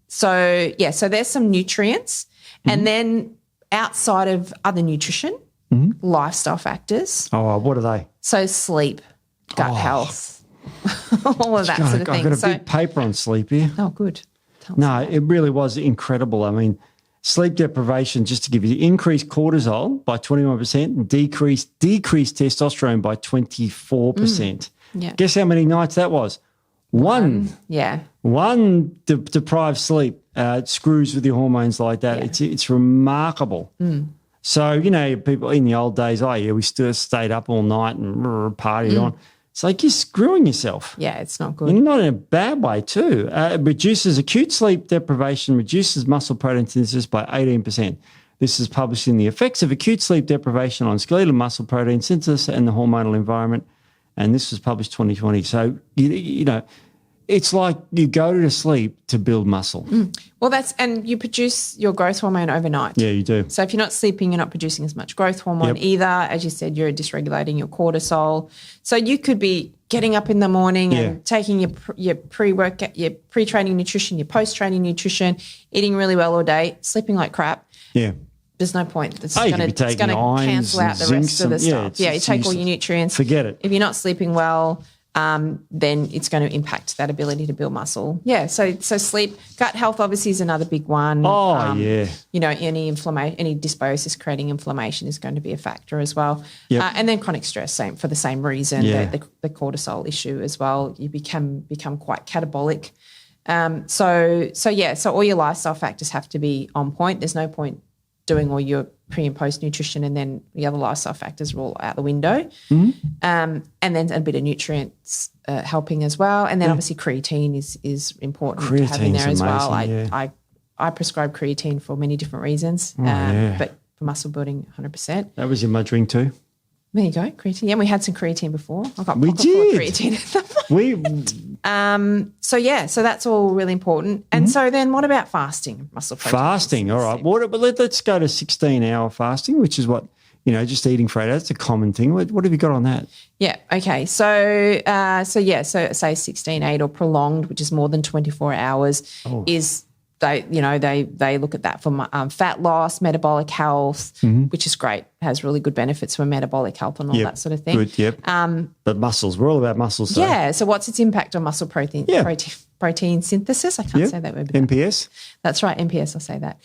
So there's some nutrients. And then outside of other nutrition, lifestyle factors. Oh, what are they? So sleep, gut health, all of that sort of thing. I've got a big paper on sleep here. Oh, good. No, it really was incredible. I mean, sleep deprivation, just to give you, increased cortisol by 21% and decreased testosterone by 24%. Yeah. Guess how many nights that was? One. Yeah. One deprived sleep screws with your hormones like that. Yeah. It's remarkable. So, people in the old days, we still stayed up all night and partied on. It's like you're screwing yourself. Yeah, it's not good. And not in a bad way too. It reduces acute sleep deprivation, reduces muscle protein synthesis by 18%. This is published in The Effects of Acute Sleep Deprivation on Skeletal Muscle Protein Synthesis and the Hormonal Environment. And this was published 2020. So, it's like you go to sleep to build muscle. Well, and you produce your growth hormone overnight. Yeah, you do. So if you're not sleeping, you're not producing as much growth hormone either. As you said, you're dysregulating your cortisol. So you could be getting up in the morning and taking your pre-workout, your pre-training nutrition, your post-training nutrition, eating really well all day, sleeping like crap. Yeah. There's no point. It's you going could be to cancel out the rest of the stuff. You take all your nutrients. Forget it. If you're not sleeping well, then it's going to impact that ability to build muscle. Yeah, so sleep, gut health obviously is another big one. Any inflammation, any dysbiosis creating inflammation is going to be a factor as well. Yep. And then chronic stress, for the same reason, the cortisol issue as well. You become quite catabolic. So all your lifestyle factors have to be on point. There's no point doing all your pre and post nutrition and then the other lifestyle factors are all out the window. And then a bit of nutrients helping as well. And then obviously creatine is important to have in there as well. I prescribe creatine for many different reasons, but for muscle building, 100%. That was in my drink too. There you go, creatine. Yeah, we had some creatine before. I got we pocket full of did. creatine. So that's all really important. And so then what about fasting? Muscle protein. Fasting, all right. But let's go to 16-hour fasting, which is what, just eating for 8 hours. It's a common thing. What have you got on that? Yeah, okay. So say 16-8 or prolonged, which is more than 24 hours, is they look at that for fat loss, metabolic health, which is great. Has really good benefits for metabolic health and all that sort of thing. Good, yep. But muscles, we're all about muscles. So. Yeah. So what's its impact on muscle protein? Yeah. Protein synthesis. I can't say that word. MPS. That's right. MPS. I'll say that.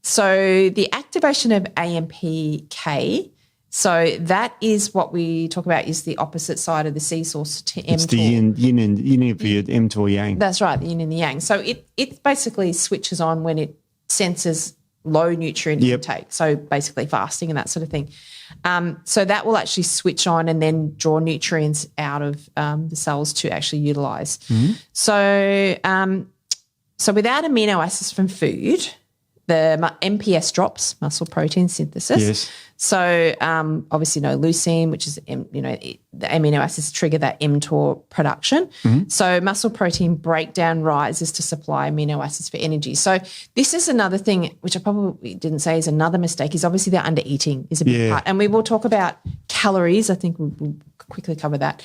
So the activation of AMPK. So that is what we talk about is the opposite side of the seesaw to mTOR. It's the yin and mTOR yang. That's right, the yin and the yang. So it basically switches on when it senses low nutrient intake, so basically fasting and that sort of thing. So that will actually switch on and then draw nutrients out of the cells to actually utilise. So without amino acids from food, the MPS drops, muscle protein synthesis. Yes. So obviously no leucine, which is, the amino acids trigger that mTOR production. So muscle protein breakdown rises to supply amino acids for energy. So this is another thing, which I probably didn't say is another mistake, is obviously the under-eating is a big part. And we will talk about calories. I think we'll quickly cover that.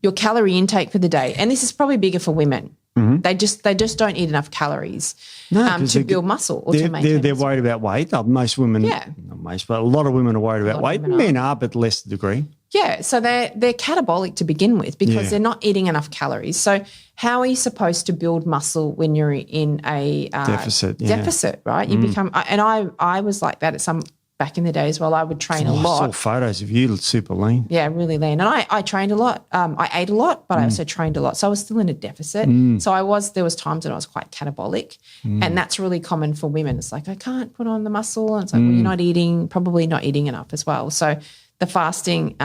Your calorie intake for the day. And this is probably bigger for women. They just don't eat enough calories to build muscle or to maintain They're muscle. worried about weight. Most women, not most, but a lot of women are worried about weight. Men are, but less degree. Yeah, so they're catabolic to begin with because they're not eating enough calories. So how are you supposed to build muscle when you're in a deficit, deficit, right? You become, and I was like that back in the day as well. I would train a lot. I saw photos of you super lean. Yeah, really lean. And I trained a lot. I ate a lot, but I also trained a lot. So I was still in a deficit. So there was times when I was quite catabolic. And that's really common for women. It's like, I can't put on the muscle. And it's like, well, you're probably not eating enough as well. So the fasting,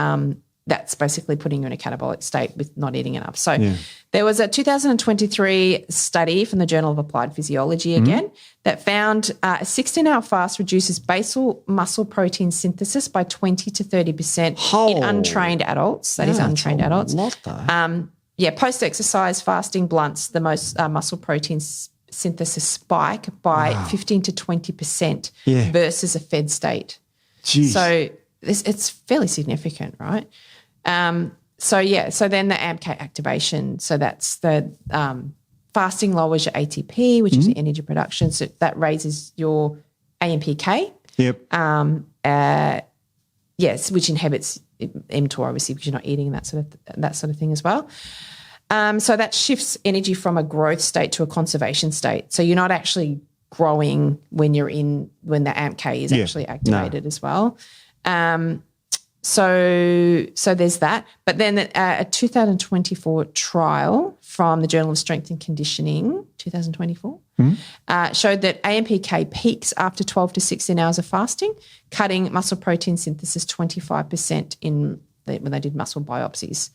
that's basically putting you in a catabolic state with not eating enough. So there was a 2023 study from the Journal of Applied Physiology again that found a 16-hour fast reduces basal muscle protein synthesis by 20 to 30% in untrained adults. That is untrained adults. Post-exercise fasting blunts the most muscle protein synthesis spike by 15 to 20% versus a fed state. Jeez. So it's fairly significant, right? So then the AMK activation, so that's the fasting lowers your ATP, which is your energy production, so that raises your AMPK. Which inhibits mTOR, obviously, because you're not eating that sort of thing as well. So that shifts energy from a growth state to a conservation state. So you're not actually growing when the AMK is actually activated as well. So there's that. But then a 2024 trial from the Journal of Strength and Conditioning, 2024, showed that AMPK peaks after 12 to 16 hours of fasting, cutting muscle protein synthesis 25% when they did muscle biopsies.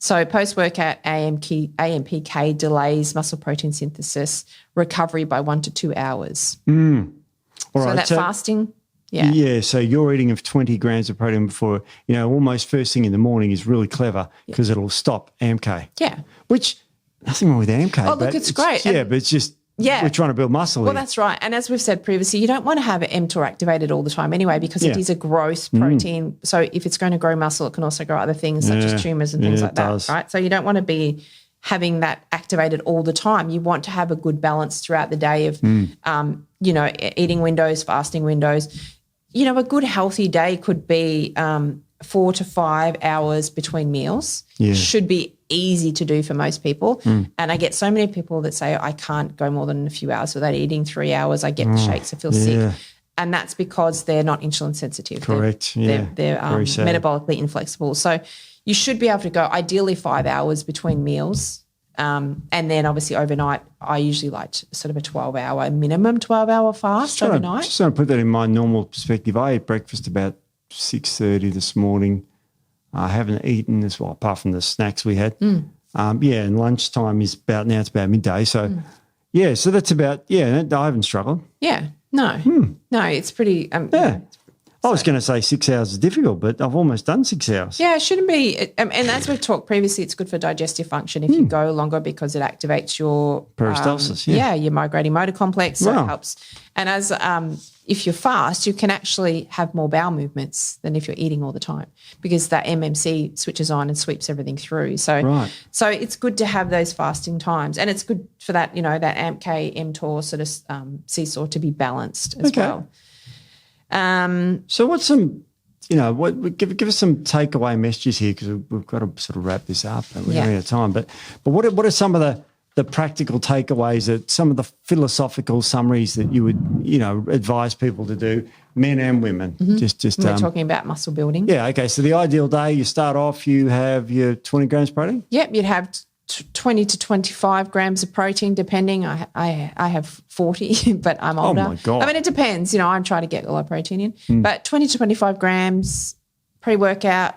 So post-workout AMPK delays muscle protein synthesis recovery by 1 to 2 hours. All right. So fasting... Yeah, so you're eating of 20 grams of protein before, almost first thing in the morning is really clever because it'll stop AMK. Yeah. Which, nothing wrong with AMK. Oh, look, it's great. Yeah, but it's just, we're trying to build muscle. Well, that's right. And as we've said previously, you don't want to have mTOR activated all the time anyway because it is a growth protein. So if it's going to grow muscle, it can also grow other things such as tumours and things like that, right? So you don't want to be having that activated all the time. You want to have a good balance throughout the day of, eating windows, fasting windows. A good healthy day could be 4 to 5 hours between meals. Should be easy to do for most people. And I get so many people that say, I can't go more than a few hours without eating 3 hours. I get the shakes, I feel sick. And that's because they're not insulin sensitive. Correct. They're metabolically inflexible. So you should be able to go ideally 5 hours between meals. And then obviously overnight, I usually like sort of a 12-hour, minimum 12-hour fast overnight. Just want to put that in my normal perspective. I ate breakfast about 6:30 this morning. I haven't eaten as well, apart from the snacks we had. And lunchtime is about midday. So, so that's about, I haven't struggled. Yeah, no, it's pretty, I was going to say 6 hours is difficult, but I've almost done 6 hours. Yeah, it shouldn't be. And as we've talked previously, it's good for digestive function if you go longer because it activates your peristalsis. Your migrating motor complex. So it helps. And as if you're fast, you can actually have more bowel movements than if you're eating all the time because that MMC switches on and sweeps everything through. So, so it's good to have those fasting times, and it's good for that that AMK mTOR sort of seesaw to be balanced as well. So what's some, give us some takeaway messages here because we've got to sort of wrap this up and we're running out of time. But what are some of the practical takeaways, that some of the philosophical summaries that you would, advise people to do, men and women? We're talking about muscle building. Yeah, okay. So the ideal day, you start off, you have your 20 grams protein? Yep, you'd have 20 to 25 grams of protein, depending. I have 40, but I'm older. Oh, my God. I mean, it depends. I'm trying to get a lot of protein in. But 20 to 25 grams pre-workout,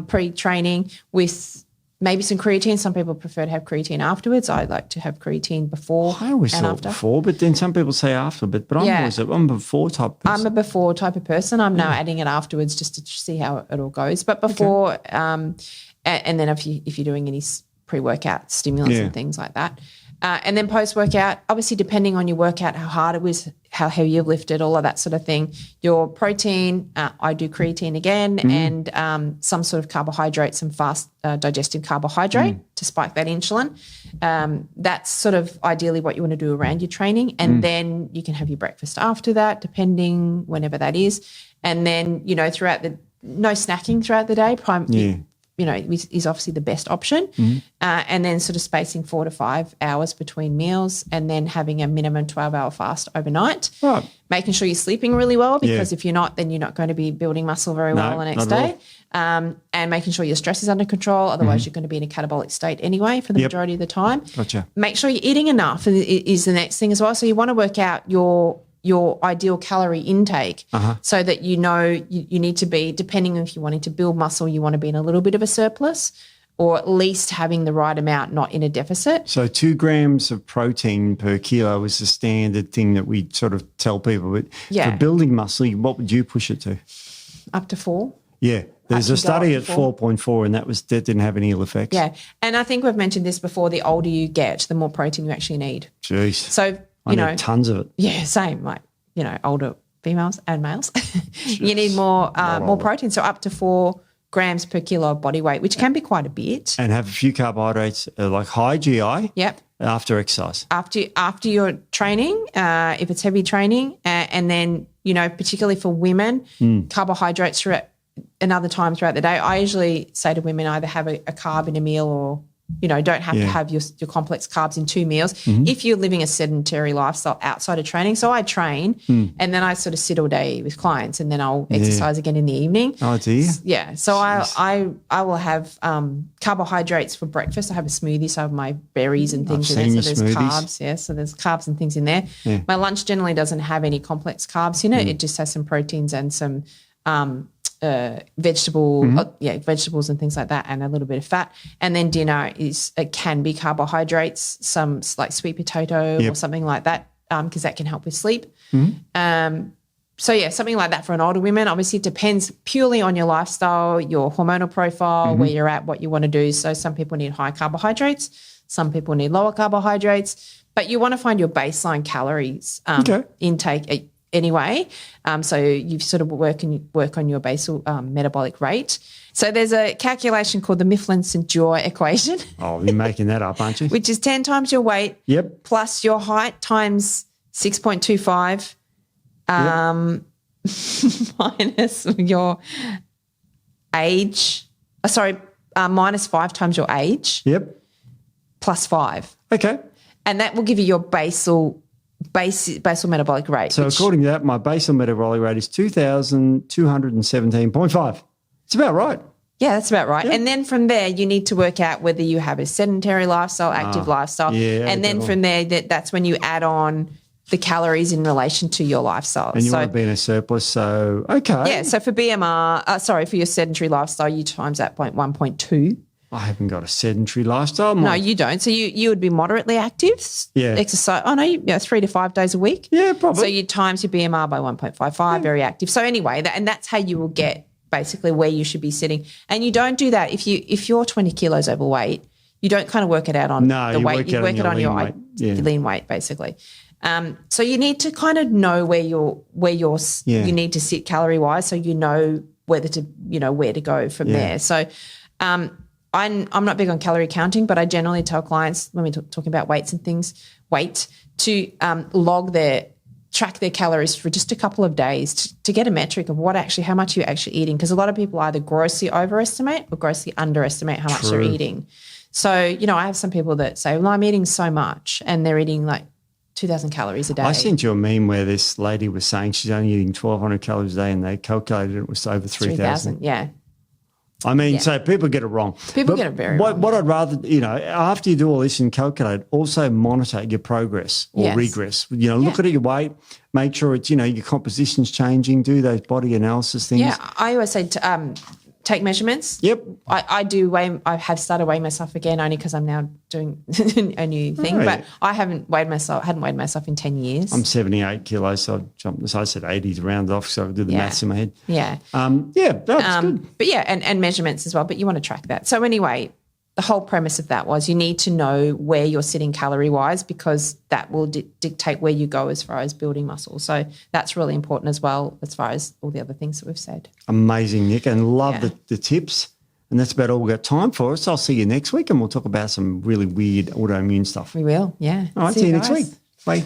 pre-training with maybe some creatine. Some people prefer to have creatine afterwards. I like to have creatine before I always and thought after. before, but then some people say after. But I'm a before type of person. I'm a before type of person. I'm now adding it afterwards just to see how it all goes. But before and then if you're doing any pre-workout stimulants and things like that. And then post-workout, obviously depending on your workout, how hard it was, how heavy you've lifted, all of that sort of thing. Your protein, I do creatine again, and some sort of carbohydrate, some fast digested carbohydrate to spike that insulin. That's sort of ideally what you want to do around your training. And then you can have your breakfast after that, depending whenever that is. And then, throughout no snacking throughout the day. is obviously the best option. And then sort of spacing 4 to 5 hours between meals, and then having a minimum 12-hour fast overnight. Right. Making sure you're sleeping really well, because if you're not, then you're not going to be building muscle very well the next day. And making sure your stress is under control. Otherwise, you're going to be in a catabolic state anyway for the majority of the time. Gotcha. Make sure you're eating enough is the next thing as well. So you want to work out your ideal calorie intake, so that you need to be, depending on if you're wanting to build muscle, you want to be in a little bit of a surplus, or at least having the right amount, not in a deficit. So 2 grams of protein per kilo is the standard thing that we sort of tell people. But for building muscle, what would you push it to? Up to 4. Yeah. There's a study at 4.4, and that didn't have any ill effects. Yeah. And I think we've mentioned this before, the older you get, the more protein you actually need. Jeez. So, I need tons of it. Yeah, same. Like, older females and males, you need more protein. So up to 4 grams per kilo of body weight, which can be quite a bit. And have a few carbohydrates, like high GI. Yep. After exercise. After your training, if it's heavy training, and then, particularly for women, carbohydrates throughout another time throughout the day. I usually say to women, either have a carb in a meal, or don't have to have your complex carbs in 2 meals if you're living a sedentary lifestyle outside of training. So I train and then I sort of sit all day with clients, and then I'll exercise again in the evening. Oh, do you? Yeah. So I will have carbohydrates for breakfast. I have a smoothie, so I have my berries and things in there. So there's carbs. Yeah. So there's carbs and things in there. Yeah. My lunch generally doesn't have any complex carbs in it. It just has some proteins and some vegetables and things like that, and a little bit of fat. And then dinner can be carbohydrates, some like sweet potato or something like that, because that can help with sleep. So something like that for an older woman. Obviously, it depends purely on your lifestyle, your hormonal profile, where you're at, what you want to do. So some people need high carbohydrates, some people need lower carbohydrates, but you want to find your baseline calories intake anyway. So you sort of work on your basal metabolic rate. So there's a calculation called the Mifflin-St. Jean equation. Oh, you're making that up, aren't you? Which is 10 times your weight plus your height times 6.25 minus your age. Minus 5 times your age. Yep. Plus 5. Okay. And that will give you your basal metabolic rate. So according to that, my basal metabolic rate is 2,217.5. It's about right. Yeah, that's about right. Yeah. And then from there, you need to work out whether you have a sedentary lifestyle, active lifestyle. Yeah, and then from there, that's when you add on the calories in relation to your lifestyle. And you want to be in a surplus, so okay. Yeah, so for BMR, for your sedentary lifestyle, you times that by 1.2. I haven't got a sedentary lifestyle. No, you don't. So you would be moderately active. Yeah. Exercise. Oh, no, 3 to 5 days a week. Yeah, probably. So you times your BMR by 1.55, very active. So anyway, and that's how you will get basically where you should be sitting. And you don't do that if you're 20 kilos overweight. You don't kind of work it out on the weight. You work it on your lean weight, basically. So you need to kind of know where you need to sit calorie wise, so you know where to go from there. So I'm not big on calorie counting, but I generally tell clients when we're talking about weights and things, to track their calories for just a couple of days to get a metric of how much you're actually eating, because a lot of people either grossly overestimate or grossly underestimate how much they're eating. So, I have some people that say, well, I'm eating so much, and they're eating like 2,000 calories a day. I sent you a meme where this lady was saying she's only eating 1,200 calories a day, and they calculated it was over 3,000. Yeah. I mean, so people get it wrong. People get it very wrong. What I'd rather, after you do all this and calculate, also monitor your progress or regress. Look at your weight, make sure it's, your composition's changing, do those body analysis things. Yeah, I always say take measurements. Yep. I have started weighing myself again, only because I'm now doing a new thing. But I hadn't weighed myself in 10 years. I'm 78 kilos, so I jumped. So I said 80 to round off, so I did the maths in my head. Yeah. That's good. But and measurements as well. But you want to track that. So anyway, the whole premise of that was you need to know where you're sitting calorie wise, because that will dictate where you go as far as building muscle. So that's really important as well, as far as all the other things that we've said. Amazing, Nick, and love the tips. And that's about all we've got time for. So I'll see you next week, and we'll talk about some really weird autoimmune stuff. We will, yeah. All right, see you next week. Bye.